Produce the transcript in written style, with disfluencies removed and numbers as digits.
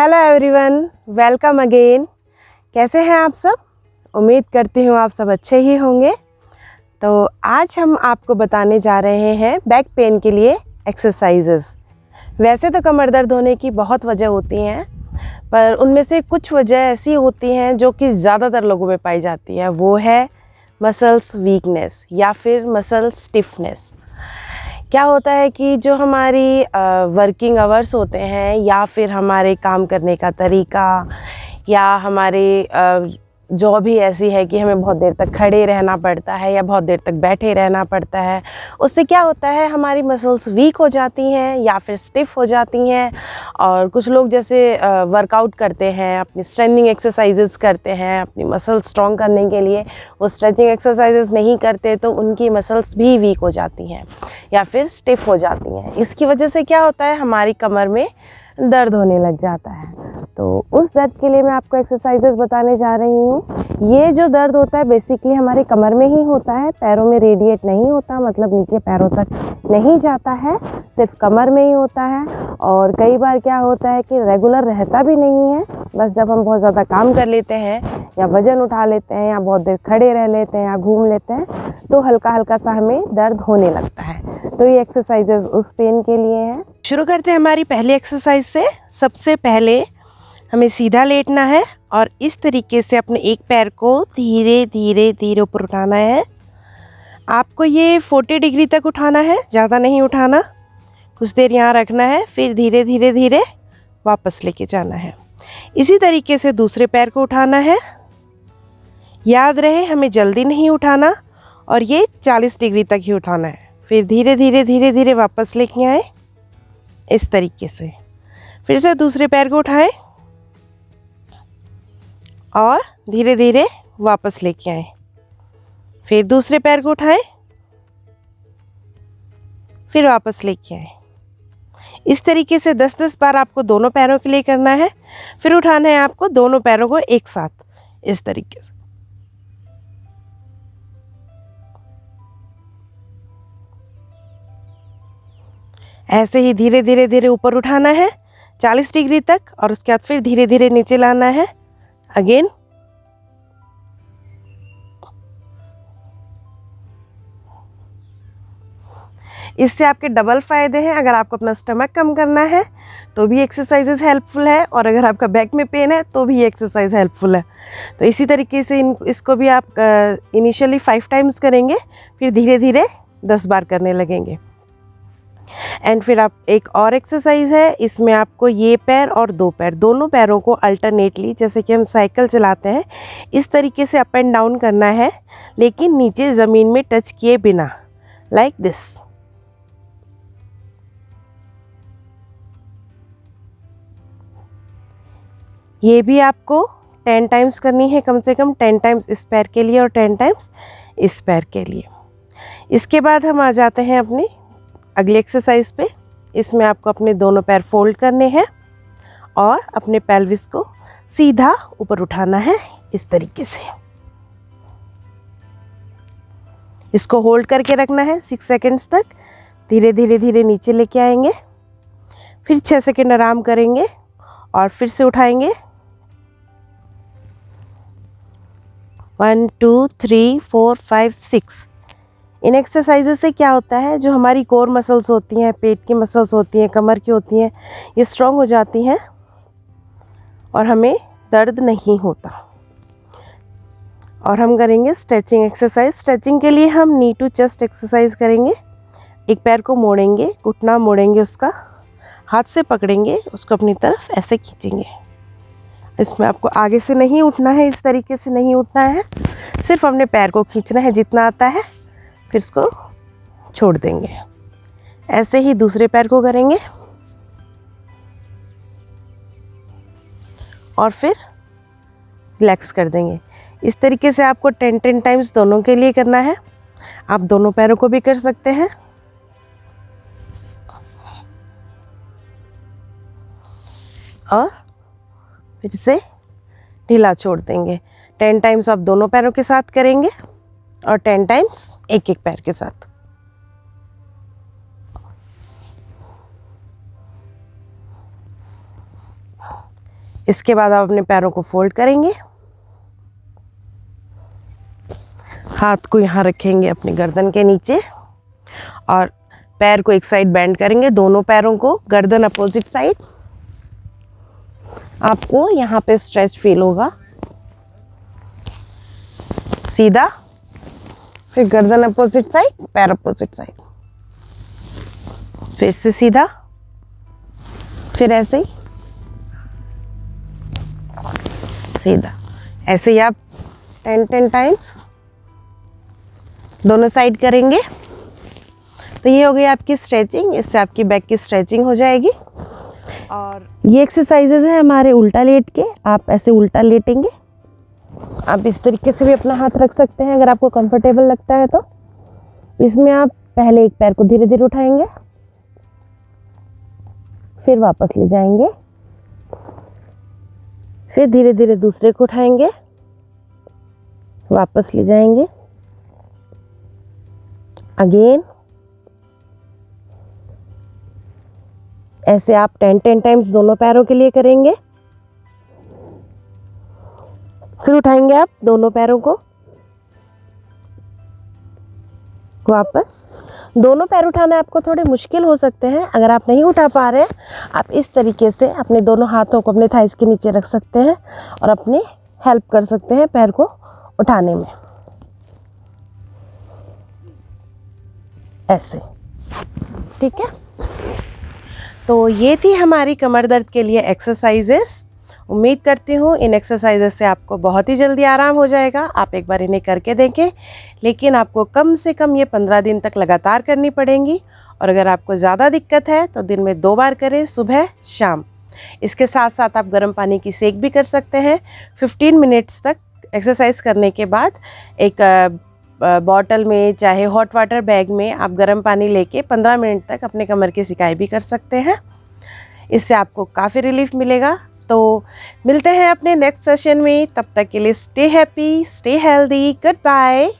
Hello everyone, welcome again. कैसे हैं आप सब? उम्मीद करती हूँ आप सब अच्छे ही होंगे। तो आज हम आपको बताने जा रहे हैं बैक पेन के लिए एक्सरसाइजेस। वैसे तो कमर दर्द होने की बहुत वजह होती हैं, पर उनमें से कुछ वजह ऐसी होती हैं जो कि ज़्यादातर लोगों में पाई जाती है। वो है मसल्स वीकनेस या फिर मसल स्टिफनेस। क्या होता है कि जो हमारी वर्किंग आवर्स होते हैं या फिर हमारे काम करने का तरीका या हमारे जॉब ही ऐसी है कि हमें बहुत देर तक खड़े रहना पड़ता है या बहुत देर तक बैठे रहना पड़ता है, उससे क्या होता है हमारी मसल्स वीक हो जाती हैं या फिर स्टिफ़ हो जाती हैं। और कुछ लोग जैसे वर्कआउट करते हैं, अपनी स्ट्रेंथनिंग एक्सरसाइजेस करते हैं अपनी मसल स्ट्रॉन्ग करने के लिए, वो स्ट्रेचिंग एक्सरसाइजेस नहीं करते तो उनकी मसल्स भी वीक हो जाती हैं या फिर स्टिफ़ हो जाती हैं। इसकी वजह से क्या होता है हमारी कमर में दर्द होने लग जाता है। तो उस दर्द के लिए मैं आपको एक्सरसाइजेस बताने जा रही हूँ। ये जो दर्द होता है बेसिकली हमारे कमर में ही होता है, पैरों में रेडिएट नहीं होता, मतलब नीचे पैरों तक नहीं जाता है, सिर्फ कमर में ही होता है। और कई बार क्या होता है कि रेगुलर रहता भी नहीं है, बस जब हम बहुत ज़्यादा काम कर लेते हैं या वज़न उठा लेते हैं या बहुत देर खड़े रह लेते हैं या घूम लेते हैं तो हल्का हल्का सा हमें दर्द होने लगता है। तो ये एक्सरसाइजेस उस पेन के लिए हैं। शुरू करते हैं हमारी पहली एक्सरसाइज से। सबसे पहले हमें सीधा लेटना है और इस तरीके से अपने एक पैर को धीरे धीरे धीरे ऊपर उठाना है। आपको ये 40 डिग्री तक उठाना है, ज़्यादा नहीं उठाना। कुछ देर यहाँ रखना है, फिर धीरे धीरे धीरे वापस लेके जाना है। इसी तरीके से दूसरे पैर को उठाना है। याद रहे हमें जल्दी नहीं उठाना और ये 40 डिग्री तक ही उठाना है। फिर धीरे धीरे धीरे धीरे वापस लेके आए इस तरीके से। फिर से दूसरे पैर को उठाएं और धीरे धीरे वापस लेके आए। फिर दूसरे पैर को उठाएं, फिर वापस लेके आए। इस तरीके से 10-10 बार आपको दोनों पैरों के लिए करना है। फिर उठाना है आपको दोनों पैरों को एक साथ इस तरीके से। ऐसे ही धीरे धीरे धीरे ऊपर उठाना है 40 डिग्री तक और उसके बाद फिर धीरे धीरे नीचे लाना है अगेन। इससे आपके डबल फ़ायदे हैं। अगर आपको अपना स्टमक कम करना है तो भी एक्सरसाइजेज हेल्पफुल है, और अगर आपका बैक में पेन है तो भी ये एक्सरसाइज हेल्पफुल है। तो इसी तरीके से इसको भी आप इनिशियली 5 टाइम्स करेंगे, फिर धीरे धीरे 10 बार करने लगेंगे। एंड फिर आप एक और एक्सरसाइज है, इसमें आपको ये पैर और दो पैर, दोनों पैरों को अल्टरनेटली, जैसे कि हम साइकिल चलाते हैं इस तरीके से अप एंड डाउन करना है, लेकिन नीचे ज़मीन में टच किए बिना, लाइक दिस। ये भी आपको 10 टाइम्स करनी है, कम से कम 10 टाइम्स इस पैर के लिए और 10 टाइम्स इस पैर के लिए। इसके बाद हम आ जाते हैं अपनी अगली एक्सरसाइज पे। इसमें आपको अपने दोनों पैर फोल्ड करने हैं और अपने पेल्विस को सीधा ऊपर उठाना है इस तरीके से। इसको होल्ड करके रखना है 6 सेकंड्स तक। धीरे धीरे धीरे नीचे लेके आएंगे, फिर 6 सेकंड आराम करेंगे और फिर से उठाएंगे। 1 2 3 4 5 6। इन एक्सरसाइजेस से क्या होता है, जो हमारी कोर मसल्स होती हैं, पेट की मसल्स होती हैं, कमर की होती हैं, ये स्ट्रॉन्ग हो जाती हैं और हमें दर्द नहीं होता। और हम करेंगे स्ट्रेचिंग एक्सरसाइज। स्ट्रेचिंग के लिए हम नी टू चेस्ट एक्सरसाइज करेंगे। एक पैर को मोड़ेंगे, घुटना मोड़ेंगे, उसका हाथ से पकड़ेंगे, उसको अपनी तरफ ऐसे खींचेंगे। इसमें आपको आगे से नहीं उठना है, इस तरीके से नहीं उठना है, सिर्फ अपने पैर को खींचना है जितना आता है, फिर इसको छोड़ देंगे। ऐसे ही दूसरे पैर को करेंगे और फिर रिलैक्स कर देंगे। इस तरीके से आपको 10 टाइम्स दोनों के लिए करना है। आप दोनों पैरों को भी कर सकते हैं। और फिर से ढीला छोड़ देंगे। 10 टाइम्स आप दोनों पैरों के साथ करेंगे और 10 टाइम्स एक एक पैर के साथ। इसके बाद आप अपने पैरों को फोल्ड करेंगे, हाथ को यहाँ रखेंगे अपनी गर्दन के नीचे और पैर को एक साइड बेंड करेंगे, दोनों पैरों को, गर्दन अपोजिट साइड। आपको यहाँ पे स्ट्रेच फील होगा। सीधा, फिर गर्दन अपोजिट साइड, पैर अपोजिट साइड, फिर से सीधा, फिर ऐसे ही सीधा। ऐसे ही आप 10 टाइम्स दोनों साइड करेंगे। तो ये हो गई आपकी स्ट्रेचिंग, इससे आपकी बैक की स्ट्रेचिंग हो जाएगी। और ये एक्सरसाइजेज है हमारे उल्टा लेट के। आप ऐसे उल्टा लेटेंगे, आप इस तरीके से भी अपना हाथ रख सकते हैं अगर आपको कंफर्टेबल लगता है। तो इसमें आप पहले एक पैर को धीरे धीरे उठाएंगे, फिर वापस ले जाएंगे, फिर धीरे धीरे दूसरे को उठाएंगे, वापस ले जाएंगे, अगेन। ऐसे आप 10 टाइम्स दोनों पैरों के लिए करेंगे। फिर उठाएंगे आप दोनों पैरों को, वापस। दोनों पैर उठाना आपको थोड़े मुश्किल हो सकते हैं, अगर आप नहीं उठा पा रहे हैं आप इस तरीके से अपने दोनों हाथों को अपने थाइस के नीचे रख सकते हैं और अपनी हेल्प कर सकते हैं पैर को उठाने में, ऐसे। ठीक है, तो ये थी हमारी कमर दर्द के लिए एक्सरसाइजेस। उम्मीद करती हूँ इन एक्सरसाइजेस से आपको बहुत ही जल्दी आराम हो जाएगा। आप एक बार इन्हें करके देखें, लेकिन आपको कम से कम ये 15 दिन तक लगातार करनी पड़ेंगी। और अगर आपको ज़्यादा दिक्कत है तो दिन में 2 बार करें, सुबह शाम। इसके साथ साथ आप गर्म पानी की सेक भी कर सकते हैं। 15 मिनट्स तक एक्सरसाइज करने के बाद एक बॉटल में, चाहे हॉट वाटर बैग में आप गर्म पानी लेके 15 मिनट तक अपने कमर की सिकाई भी कर सकते हैं। इससे आपको काफ़ी रिलीफ मिलेगा। तो मिलते हैं अपने नेक्स्ट सेशन में, तब तक के लिए stay happy, stay healthy, good bye.